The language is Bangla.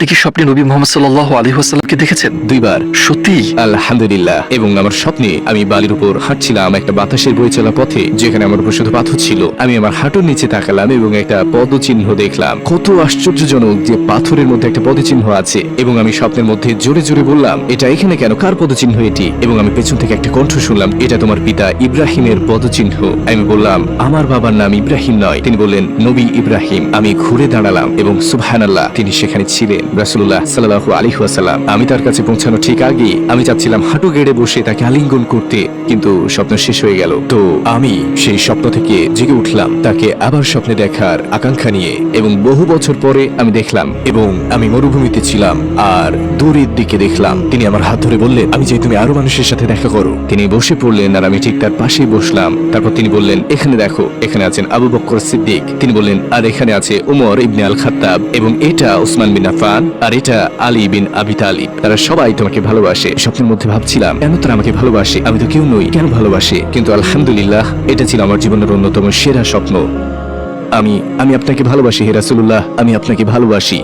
আপনি কি স্বপ্নে নবী মুহাম্মদ সাল্লাল্লাহু আলাইহি ওয়াসাল্লামকে দেখেছেন? 2 বার। সত্যি? আলহামদুলিল্লাহ। এবং আমার স্বপ্নে আমি বালির উপর হাঁটছিলাম একটা বাতাসের বয়ে চলা পথে, যেখানে আমার উপর শুধু পাথর ছিল। আমি আমার হাঁটুর নিচে তাকালাম এবং একটা পদচিহ্ন দেখলাম। কত আশ্চর্যজনক যে পাথরের মধ্যে একটা পদচিহ্ন আছে। এবং আমি স্বপ্নের মধ্যে জোরে জোরে বললাম, এটা এখানে কেন? কার পদচিহ্ন এটি? এবং আমি পেছন থেকে একটা কণ্ঠ শুনলাম, এটা তোমার পিতা ইব্রাহিমের পদচিহ্ন। আমি বললাম, আমার বাবার নাম ইব্রাহিম নয়। তিনি বললেন, নবী ইব্রাহিম। আমি ঘুরে দাঁড়ালাম এবং সুবহানাল্লাহ, তিনি সেখানে ছিলেন। রাসূলুল্লাহ সাল্লাল্লাহু আলাইহি ওয়াসাল্লাম। আমি তার কাছে পৌঁছানো ঠিক আগে আমি চাচ্ছিলাম হাঁটু গেড়ে বসে তাকে আলিঙ্গন করতে, কিন্তু স্বপ্ন শেষ হয়ে গেল। তো আমি সেই স্বপ্ন থেকে জেগে উঠলাম তাকে আবার স্বপ্নে দেখার আকাঙ্ক্ষা নিয়ে। এবং বহু বছর পরে আমি দেখলাম, এবং আমি মরুভূমিতে ছিলাম আর দূরের দিকে দেখলাম তিনি আমার হাত ধরে বললেন, আমি চাই তুমি আরো মানুষের সাথে দেখা করো। তিনি বসে পড়লেন আর আমি ঠিক তার পাশেই বসলাম। তারপর তিনি বললেন, এখানে দেখো, এখানে আছেন আবু বকর সিদ্দিক। তিনি বললেন, আর এখানে আছে উমর ইবনে আল খাত্তাব, এবং এটা ওসমান বিন আফফান, আর এটা আলী বিন আবি তালিব। তারা সবাই তোমাকে ভালোবাসে। স্বপ্নের মধ্যে ভাবছিলাম, কেন তারা আমাকে ভালোবাসে? আমি তো কেউ নই, কেন ভালোবাসে? কিন্তু আলহামদুলিল্লাহ, এটা ছিল আমার জীবনের অন্যতম সেরা স্বপ্ন। আমি আপনাকে ভালোবাসি হে রাসূলুল্লাহ, আমি আপনাকে ভালোবাসি।